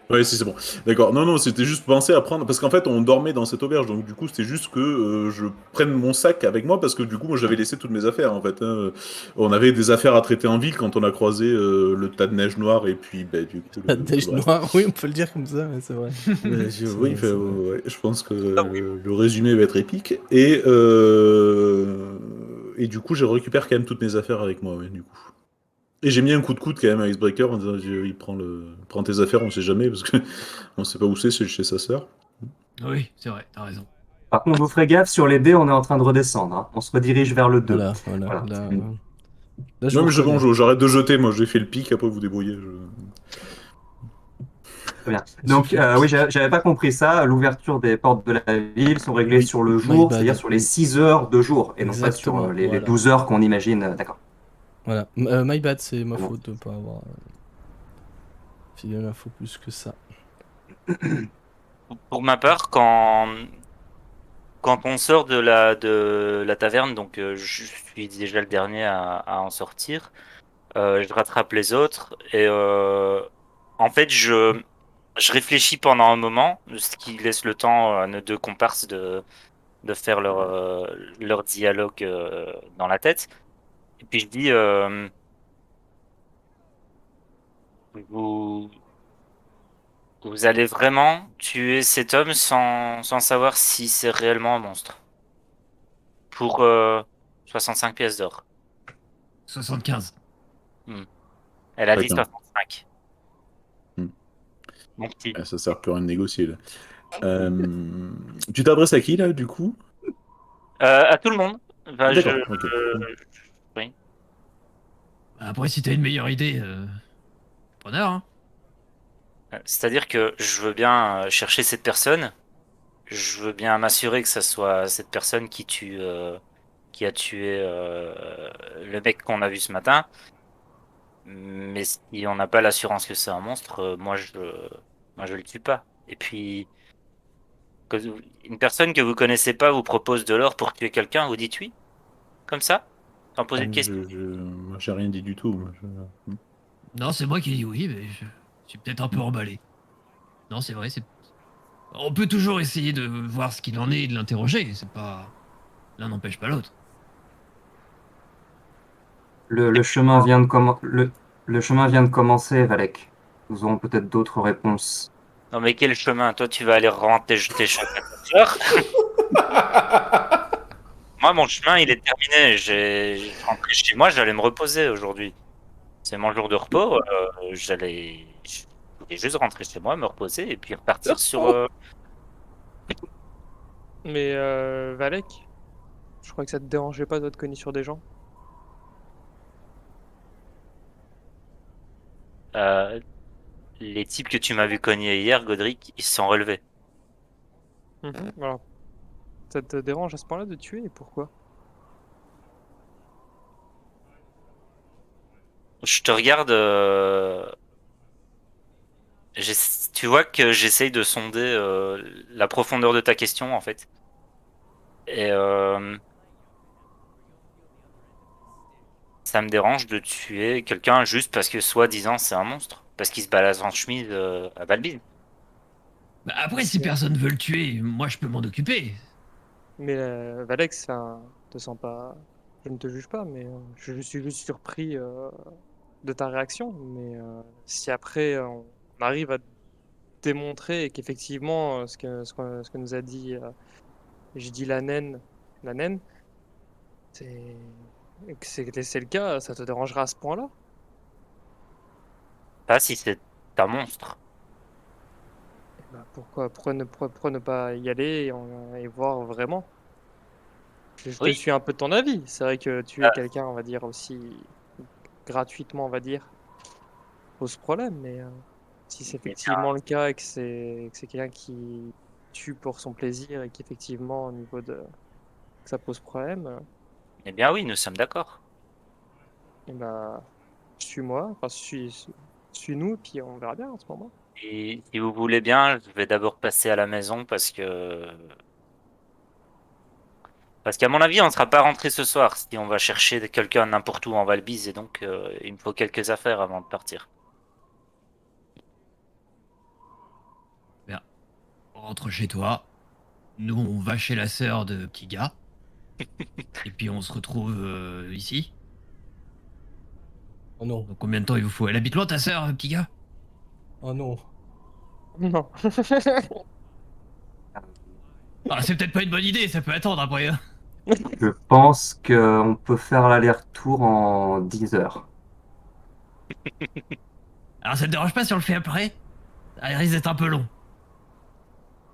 Ouais, si c'est bon. D'accord. Non, non, c'était juste penser à prendre. Parce qu'en fait, on dormait dans cette auberge. Donc, du coup, c'était juste que je prenne mon sac avec moi. Parce que, du coup, moi, j'avais laissé toutes mes affaires, en fait, hein. On avait des affaires à traiter en ville quand on a croisé le tas de neige noire. Et puis, bah, du coup, La neige tout le reste. noire, oui, on peut le dire comme ça, mais c'est vrai. Oui, vrai, c'est vrai. ouais, je pense que Ah oui. le résumé va être épique. Et du coup, je récupère quand même toutes mes affaires avec moi, ouais, du coup. Et j'ai mis un coup de coude quand même à Icebreaker en disant il prend tes affaires, on sait jamais, parce que on sait pas où c'est chez sa sœur. Oui, c'est vrai, t'as raison. Par contre, vous ferez gaffe, sur les dés, on est en train de redescendre, hein. On se redirige vers le 2. Voilà. Voilà. Là, je Non, vous mais c'est bon, reconnais. j'arrête de jeter, moi j'ai fait le pic, après vous débrouillez. Très bien. Il Donc, suffit. oui, j'avais pas compris ça. L'ouverture des portes de la ville sont réglées Oui, sur le my jour, bad. c'est-à-dire sur les 6 heures de jour, et non pas sur Exactement, les voilà. 12 heures qu'on imagine. D'accord. Voilà. My bad, c'est ma Bon. faute de pas avoir filé l'info plus que ça. Pour ma part, quand on sort de la taverne, donc je suis déjà le dernier à en sortir, je rattrape les autres et en fait je réfléchis pendant un moment, ce qui laisse le temps à nos deux comparses de faire leur dialogue dans la tête. Et puis je dis, vous, vous allez vraiment tuer cet homme sans savoir si c'est réellement un monstre. Pour 65 pièces d'or. 75. Elle a dit Chacun. 65. Hmm. Mon petit. Ah, ça sert plus à rien de négocier là. Tu t'adresses à qui là, du coup? À tout le monde. Enfin, D'accord, ok. oui. Après, si t'as une meilleure idée, preneur, hein. C'est-à-dire que je veux bien chercher cette personne. Je veux bien m'assurer que ça soit cette personne qui a tué le mec qu'on a vu ce matin. Mais si on n'a pas l'assurance que c'est un monstre, moi je le tue pas. Et puis, une personne que vous connaissez pas vous propose de l'or pour tuer quelqu'un, vous dites oui, comme ça, sans poser de questions. Moi, j'ai rien dit du tout. Moi, Non, c'est moi qui dis oui, mais je suis peut-être un peu emballé. Non, c'est vrai, c'est. On peut toujours essayer de voir ce qu'il en est et de l'interroger. C'est pas. L'un n'empêche pas l'autre. Le chemin vient de le chemin vient de commencer, Valek. Nous aurons peut-être d'autres réponses. Non mais quel chemin? Toi, tu vas aller rendre tes chocs à ta sœur. Moi, mon chemin, il est terminé. Je rentrais chez moi, j'allais me reposer aujourd'hui. C'est mon jour de repos. Je voulais juste rentrer chez moi, me reposer et puis repartir sur. Mais Valek, je crois que ça te dérangeait pas de te cogner sur des gens. Euh, les types que tu m'as vu cogner hier, Godric, ils se sont relevés. Voilà. Ça te dérange à ce point-là de tuer et pourquoi? Je te regarde. Tu vois que j'essaye de sonder la profondeur de ta question, en fait. Et ça me dérange de tuer quelqu'un juste parce que soi-disant c'est un monstre. Parce qu'il se balade en chemise à Balbine. Bah, après, si personne veut le tuer, moi je peux m'en occuper. Mais Valex, enfin, te sens pas. Je ne te juge pas, mais je suis juste surpris de ta réaction. Mais si après on arrive à démontrer qu'effectivement ce que nous a dit, j'ai dit la naine, c'est c'est le cas, ça te dérangera à ce point-là? Pas si c'est un monstre. Eh ben, pourquoi ne pas y aller et voir vraiment? Je te Oui, suis un peu de ton avis. C'est vrai que tuer quelqu'un, on va dire aussi gratuitement, on va dire, pose problème. Mais si c'est eh bien, effectivement le cas et que c'est quelqu'un qui tue pour son plaisir et qu'effectivement au niveau de que ça pose problème, eh bien oui, nous sommes d'accord. et ben suis-moi, enfin suis-nous, puis on verra bien en ce moment. Et si vous voulez bien, je vais d'abord passer à la maison parce qu'à mon avis, on ne sera pas rentré ce soir si on va chercher quelqu'un n'importe où en Valbise et donc il me faut quelques affaires avant de partir. Bien, on rentre chez toi. Nous, on va chez la sœur de petit gars. Et puis on se retrouve ici. Oh non, Donc combien de temps il vous faut? Elle habite loin ta sœur, petit gars? oh non. Non. Ah, c'est peut-être pas une bonne idée, ça peut attendre après. Hein. Je pense qu'on peut faire l'aller-retour en 10 heures. Alors ça te dérange pas si on le fait après? Ça risque d'être un peu long.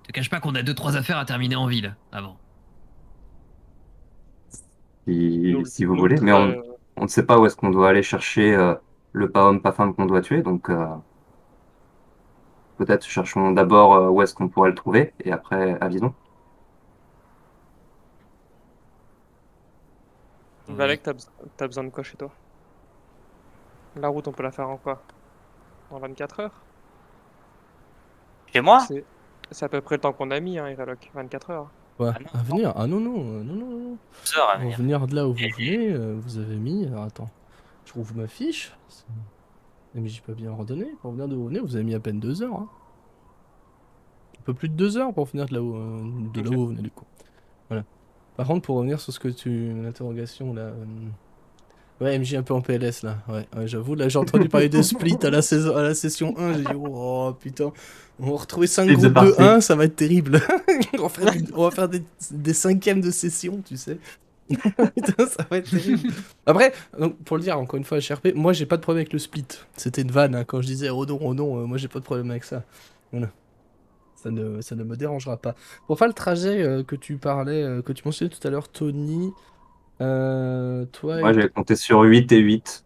Je te cache pas qu'on a 2-3 affaires à terminer en ville avant. Si vous Nous le voulez, mais on ne sait pas où est-ce qu'on doit aller chercher le pas homme, pas femme qu'on doit tuer, donc peut-être cherchons d'abord où est-ce qu'on pourrait le trouver, et après avisons. Oui. Valek, t'as besoin de quoi chez toi? La route, on peut la faire en quoi? En 24 heures? Chez moi? C'est c'est à peu près le temps qu'on a mis, hein, Irelok. 24 heures. Quoi? Ah non, À venir? Ah non, non, non, non, non. 12 heures à Pour venir. venir de là où vous Et- venez, vous avez mis. Alors attends, je trouve ma fiche. Mais j'ai pas bien ordonné. Pour venir de où vous venez, vous avez mis à peine 2 heures. Hein. Un peu plus de 2 heures pour venir de là où vous venez, du coup. Voilà. Par contre, pour revenir sur ce que tu. L'interrogation là. Ouais, MJ un peu en PLS là. Ouais, ouais, j'avoue, là j'ai entendu parler de Split à la session 1. J'ai dit, oh putain, on va retrouver 5 Split the groupes de party. 1, ça va être terrible. On va faire des cinquièmes de session, tu sais. Putain, ça va être terrible. Après, donc, pour le dire encore une fois, HRP, moi j'ai pas de problème avec le split. C'était une vanne hein, quand je disais oh non, moi j'ai pas de problème avec ça. Voilà. Ça ne me dérangera pas. Pour faire le trajet que tu parlais, que tu mentionnais tout à l'heure, Tony, toi Moi, et j'avais compté sur 8 et 8.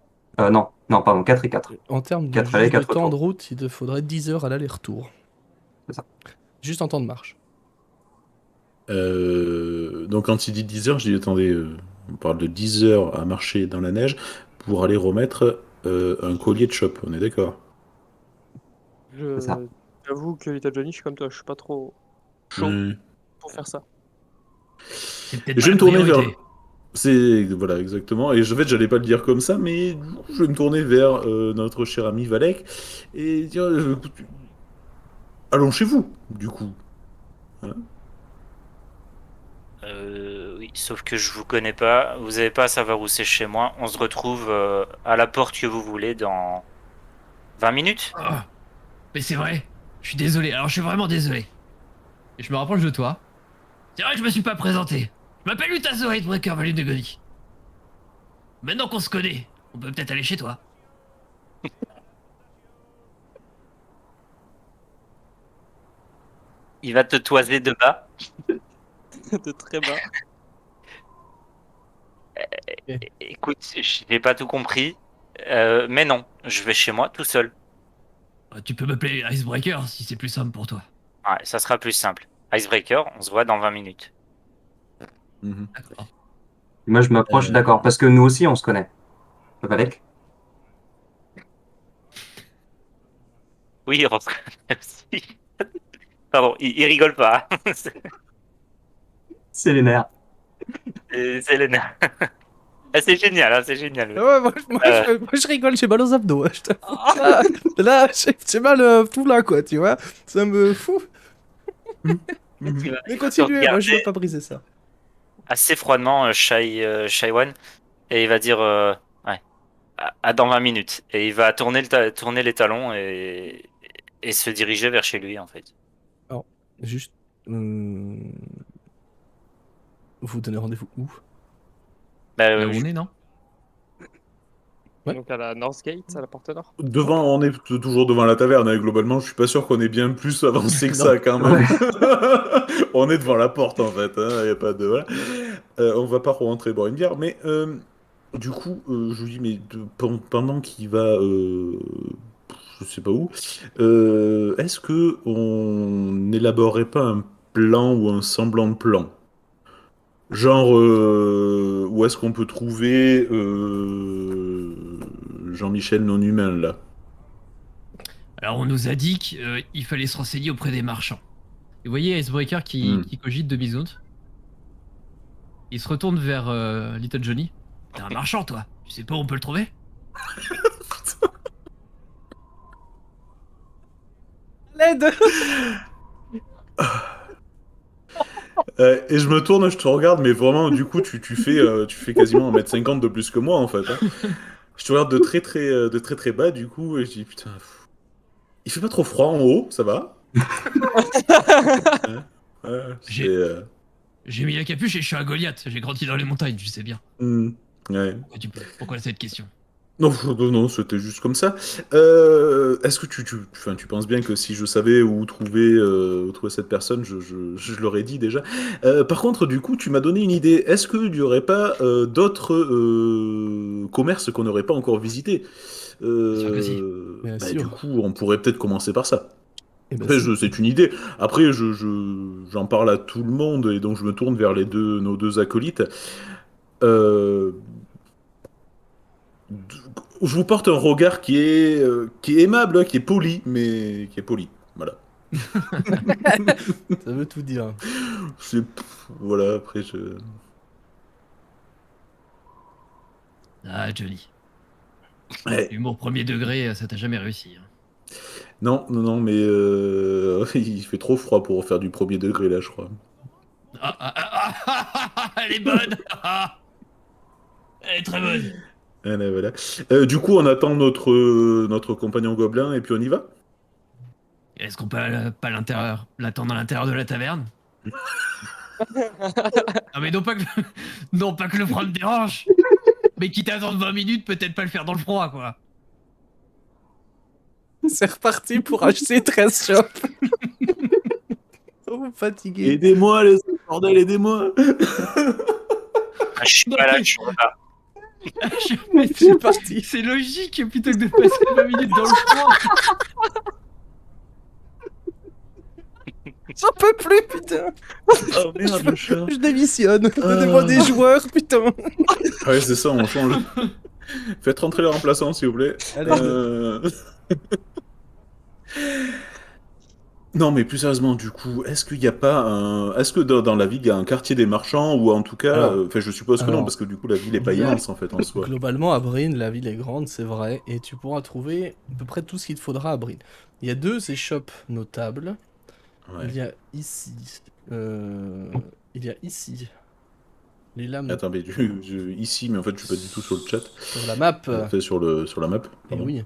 Non, Non, pardon, 4 et 4. En termes de, 4 juste allées, de 4 temps de retours. route, il te faudrait 10 heures à l'aller-retour. C'est ça. Juste en temps de marche. Donc quand il dit 10 heures, je dis attendez, on parle de 10 heures à marcher dans la neige pour aller remettre un collier de shop, on est d'accord? C'est ça. J'avoue que Little Johnny, je suis comme toi, je suis pas trop chaud Ouais. pour faire ça. C'est peut-être Et pas je vais la me tourner vers... priorité. C'est... Voilà, exactement. Et en fait, j'allais pas le dire comme ça, mais du coup, je vais me tourner vers notre cher ami Valek et dire, écoute, allons chez vous, du coup. Oui, sauf que je vous connais pas. Vous avez pas à savoir où c'est chez moi. On se retrouve à la porte que vous voulez dans 20 minutes. Oh, mais c'est vrai. Je suis désolé. Alors, je suis vraiment désolé. Et je me rapproche de toi. C'est vrai que je me suis pas présenté. Je m'appelle Utazo Icebreaker Valu de Goni. Maintenant qu'on se connaît, on peut peut-être aller chez toi. Il va te toiser de bas. De très bas. Écoute, j'ai pas tout compris. Mais non, je vais chez moi tout seul. Tu peux m'appeler Icebreaker si c'est plus simple pour toi. Ouais, ça sera plus simple. Icebreaker, on se voit dans 20 minutes. Mhm. D'accord. Moi, je m'approche, Euh. d'accord, parce que nous aussi, on se connaît. Valek? Oui, il rentre aussi. Pardon, il rigole pas. C'est les nerfs. C'est les nerfs. Ah, c'est génial, hein, c'est génial. Ouais, moi, je rigole, j'ai mal aux abdos. Hein, je te- là, j'ai mal tout là, quoi, tu vois. Ça me fout. Mhm. Mais continuez, moi je veux Regardez pas briser ça. assez froidement Shaiwan et il va dire ouais, à dans 20 minutes. Et il va tourner, tourner les talons et se diriger vers chez lui en fait. Alors, juste. Vous donnez rendez-vous où? Bah, Là où on est, non? Ouais. Donc à la Northgate, à la porte nord. Devant, on est toujours devant la taverne, hein, globalement, je suis pas sûr qu'on est bien plus avancé que Non. ça quand même. Ouais. On est devant la porte en fait, y a pas de... Voilà. On va pas rentrer boire une bière, mais du coup, je vous dis, mais pendant qu'il va, je sais pas où, est-ce que on n'élaborerait pas un plan ou un semblant de plan? Genre, où est-ce qu'on peut trouver Jean-Michel non-humain là? Alors, on nous a dit qu'il fallait se renseigner auprès des marchands. Et vous voyez Icebreaker Hmm. qui cogite demi-zone. Il se retourne vers Little Johnny. T'es un marchand, toi. Tu sais pas où on peut le trouver? L'aide. Et je me tourne, je te regarde, mais vraiment, du coup, tu fais quasiment 1m50 de plus que moi, en fait. Hein. Je te regarde de très très bas, du coup, et je dis, putain, il fait pas trop froid en haut, ça va? Hein. Ouais, c'est... J'ai mis la capuche et je suis un Goliath. J'ai grandi dans les montagnes, je sais bien. hmm, ouais. Pourquoi cette question? Non, non, c'était juste comme ça. Est-ce que enfin, tu penses bien que si je savais où trouver cette personne, je l'aurais dit déjà. Par contre, du coup, tu m'as donné une idée. Est-ce qu'il n'y aurait pas d'autres commerces qu'on n'aurait pas encore visités? sûr que si. Bien Bah, sûr. du coup, on pourrait peut-être commencer par ça. Eh ben, Après, si. c'est une idée. Après, j'en parle à tout le monde et donc je me tourne vers nos deux acolytes. Euh, je vous porte un regard qui est aimable, hein, qui est poli, mais qui est poli. Voilà. Ça veut tout dire. Voilà, après, je... Ah, Johnny. Ouais. L'humour premier degré, ça t'a jamais réussi. Hein. Non, non, non, mais il fait trop froid pour faire du premier degré, là, je crois. Elle est bonne. Elle est très bonne. Voilà, voilà. Du coup, on attend notre compagnon gobelin et puis on y va? Est-ce qu'on peut pas l'attendre à l'intérieur de la taverne? Ah mais non pas que non pas que le froid me dérange, mais quitte à attendre 20 minutes, peut-être pas le faire dans le froid quoi. C'est reparti pour acheter 13 shops. Oh, fatigué. Aidez-moi, les bordel, aidez-moi! Ah, je suis pas là, je suis là. Mais C'est parti. c'est logique plutôt que de passer 20 minutes dans le froid. J'en peux plus, putain. Oh merde, le chat. Je démissionne. Donnez-moi des joueurs, putain. Ouais, c'est ça, on change. Faites rentrer les remplaçants, s'il vous plaît. Allez. Non, mais plus sérieusement, du coup, est-ce qu'il n'y a pas un... Est-ce que dans la ville, il y a un quartier des marchands, ou en tout cas... Alors- Enfin, je suppose que non, alors- parce que du coup, la ville est pas immense, en fait, en soi. Globalement, à Breen, la ville est grande, c'est vrai, et tu pourras trouver à peu près tout ce qu'il te faudra à Breen. Il y a 2 échoppes notables. Ouais. Il y a ici. Il y a ici. Les lames Attends, mais ici, mais en fait, je suis pas du tout sur le chat. sur la map. Fait sur la map, Et pardon. oui.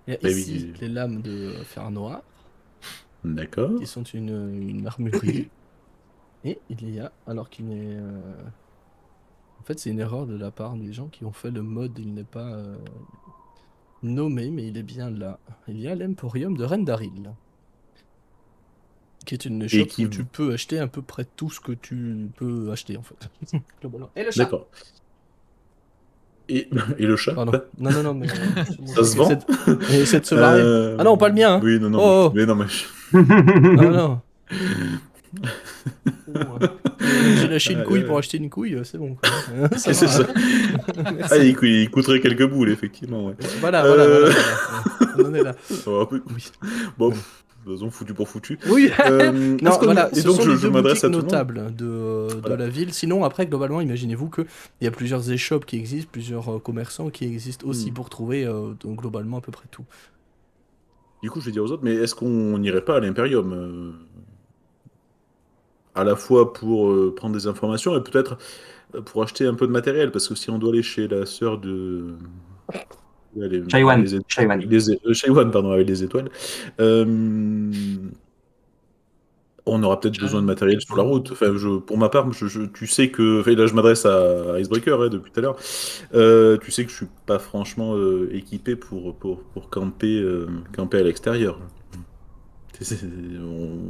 Il y a Eh ici oui. les lames de fer noir, D'accord. qui sont une armurerie. Et il y a, alors qu'il n'est... En fait, c'est une erreur de la part des gens qui ont fait le mode, il n'est pas nommé, mais il est bien là. Il y a l'Emporium de Rendaril, qui est une shop qui- où tu peux acheter à peu près tout ce que tu peux acheter, en fait. Globalement. Et le chat. D'accord. Et le chat Pardon. quoi Non, mais... Ça se vend Essaie de se barrer. Ah non, pas le mien, hein. Oui, non, non. Oh, oh. Mais non, mais... Ah non. J'ai lâché une couille pour acheter une couille, c'est bon. Quoi. C'est ça. Merci. Ah, il coûterait quelques boules, effectivement, ouais. Voilà. On en est là. Oh, oui. Bon, de toute façon, foutu pour foutu. Oui. Non, Non, voilà, et ce donc sont les je 2 m'adresse boutiques à tout le monde. notables de Voilà. la ville. Sinon, après, globalement, imaginez-vous qu'il y a plusieurs échoppes qui existent, plusieurs commerçants qui existent aussi pour trouver donc, globalement à peu près tout. Du coup, je vais dire aux autres, mais est-ce qu'on n'irait pas à l'Imperium à la fois pour prendre des informations et peut-être pour acheter un peu de matériel, parce que si on doit aller chez la sœur de... Shaiwan. Shaiwan, pardon, avec les étoiles, on aura peut-être besoin de matériel sur la route. Enfin, pour ma part, tu sais que... Enfin, là, je m'adresse à Icebreaker depuis tout à l'heure. Tu sais que je suis pas franchement équipé pour camper, camper à l'extérieur.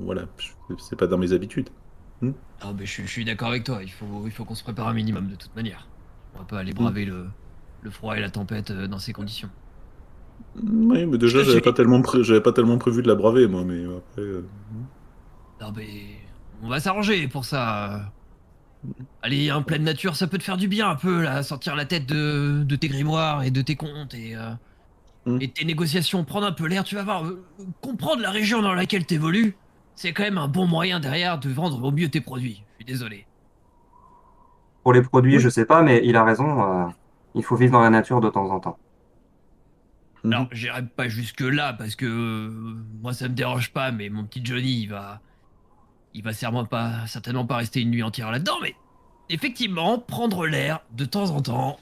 Voilà, c'est pas dans mes habitudes. Ah, mais je suis d'accord avec toi, il faut qu'on se prépare un minimum de toute manière. On va pas aller braver le froid et la tempête dans ces conditions. Oui, mais déjà, Je te j'avais dis- pas tellement prévu de la braver, moi, mais après... Non, mais on va s'arranger pour ça. Aller en pleine nature, ça peut te faire du bien un peu, là, sortir la tête de tes grimoires et de tes comptes et de tes négociations, prendre un peu l'air, tu vas voir, comprendre la région dans laquelle t'évolues, c'est quand même un bon moyen derrière de vendre au mieux tes produits. Je suis désolé. Pour les produits, Oui. je sais pas, mais il a raison. Il faut vivre dans la nature de temps en temps. Alors, j'irai pas jusque là parce que moi ça me dérange pas, mais mon petit Johnny il va certainement pas rester une nuit entière là-dedans, mais effectivement, prendre l'air de temps en temps,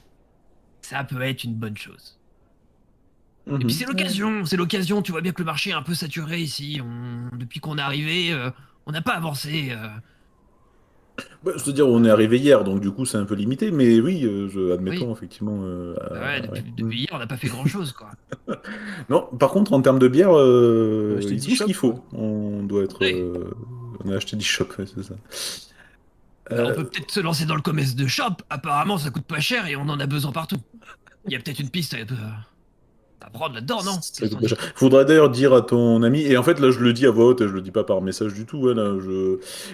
ça peut être une bonne chose. Et puis c'est l'occasion, tu vois bien que le marché est un peu saturé ici, depuis qu'on est arrivé, on n'a pas avancé. Bah, je veux dire, on est arrivé hier, donc du coup, c'est un peu limité, mais oui, admettons, Oui. effectivement... Ouais, ouais. depuis hier, on n'a pas fait grand-chose, quoi. Non, par contre, en termes de bière, acheter il 10 faut ce qu'il shops, faut. On doit être... Oui. on a acheté 10 shops, ouais, c'est ça. Bah, on peut peut-être se lancer dans le commerce de shop, apparemment ça coûte pas cher et on en a besoin partout. Il y a peut-être une piste à prendre là-dedans, non? Ça coûte pas cher. Faudrait d'ailleurs dire à ton ami, et en fait là je le dis à voix haute, je le dis pas par message du tout, hein, là,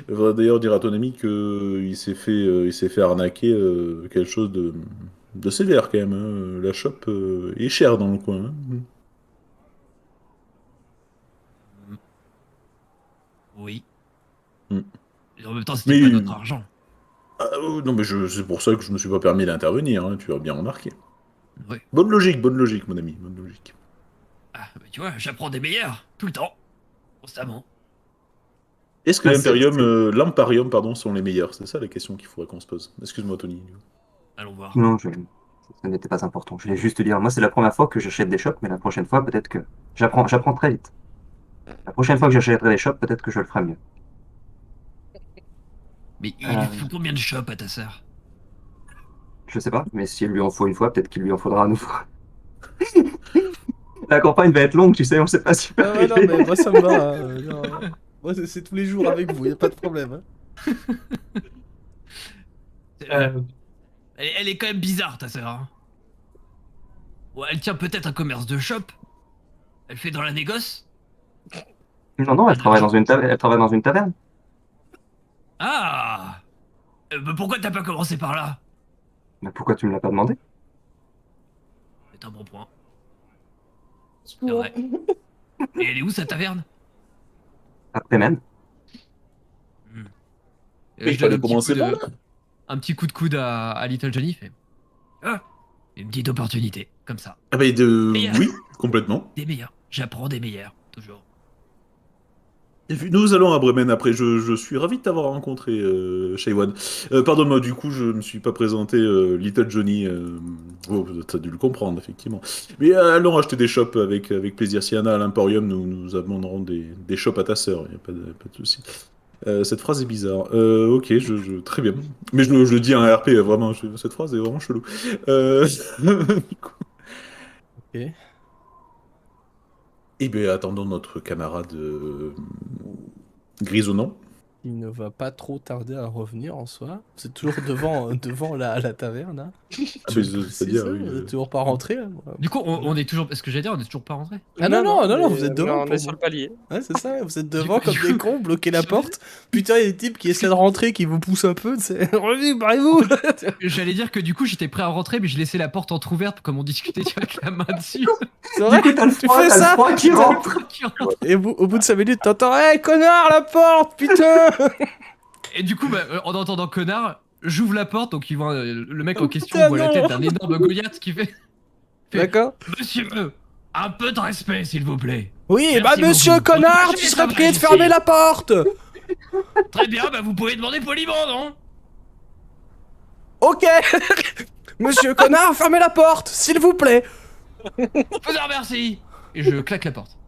faudrait d'ailleurs dire à ton ami que il s'est fait arnaquer quelque chose de sévère quand même, hein. La shop est chère dans le coin, hein. Oui. Mm. Et en même temps, c'était Mais pas notre argent. non mais c'est pour ça que je me suis pas permis d'intervenir, hein, tu as bien remarqué. Oui. Bonne logique mon ami, bonne logique. Ah, bah, tu vois, j'apprends des meilleurs, tout le temps, constamment. Est-ce que Ah, l'Emparium, pardon, sont les meilleurs? C'est ça la question qu'il faudrait qu'on se pose. Excuse-moi Tony. Allons voir. Non, ça n'était pas important. Je voulais juste dire, moi, c'est la première fois que j'achète des shops, mais la prochaine fois, peut-être que j'apprends très vite. La prochaine fois que j'achèterai des shops, peut-être que je le ferai mieux. Mais il lui faut combien de shops à ta sœur? Je sais pas, mais s'il lui en faut une fois, peut-être qu'il lui en faudra à nouveau. La campagne va être longue, tu sais, on sait pas si Ah ouais, non, mais moi ça me va. Non. Moi c'est tous les jours avec vous, y a pas de problème. Hein. Elle est quand même bizarre, ta sœur. Hein. Ouais, elle tient peut-être un commerce de shop. Elle fait dans la négoce. Non, elle travaille dans une taverne. Ah bah pourquoi t'as pas commencé par là? Mais pourquoi tu me l'as pas demandé? C'est un bon point. C'est vrai. Et elle est où, sa taverne? Après même. Mais il Je donne fallait commencer par là. un petit coup de coude à Little Johnny. Fait. Ah, une petite opportunité, comme ça. Ah bah, oui, complètement. Des meilleurs. J'apprends des meilleurs, toujours. Et puis, nous allons à Bremen après. Je suis ravi de t'avoir rencontré, Shaywan. Pardonne-moi, du coup, je me suis pas présenté Little Johnny. Oh, t'as dû le comprendre, effectivement. Mais allons acheter des shops avec plaisir. S'il y en a à l'Emporium, nous amènerons des shops à ta sœur. Il n'y a pas de souci. Cette phrase est bizarre. Ok, très bien. Mais je le dis en RP, vraiment, cette phrase est vraiment chelou. Du coup. Ok. Eh bien, attendons notre camarade grisonnant. Il ne va pas trop tarder à revenir en soi. C'est toujours devant la taverne. Hein. Ah, Tu mais le c'est-à-dire, précises, oui, vous êtes toujours pas rentré. Hein. Du coup, on est toujours. Ce que j'allais dire, on est toujours pas rentré. Ah non, mais, vous êtes devant. on pour est sur moi. le palier. Ouais, c'est ça, vous êtes devant Du comme coup- des cons, bloquez la porte. Putain, il y a des types qui essaient de rentrer, qui vous poussent un peu. C'est revenez, barrez-vous. J'allais dire que du coup, j'étais prêt à rentrer, mais je laissais la porte entrouverte comme on discutait tu vois, avec la main dessus. C'est vrai, Du coup, t'as le tu froid, fais t'as ça. le froid qui rentre. Et au bout de 5 minutes, t'entends hey, connard, la porte, putain. Et du coup, bah, en entendant connard, j'ouvre la porte, donc il voit le mec en Oh, question putain, voit la non. tête d'un énorme Goliath qui fait D'accord. Monsieur, un peu de respect, s'il vous plaît. Oui, Merci bah monsieur beaucoup. connard, Autorisez tu les serais sauvages prié de ici. fermer la porte. Très bien, bah vous pouvez demander poliment, non? Ok. Monsieur connard, fermez la porte, s'il vous plaît. Faiseur, merci. Et je claque la porte.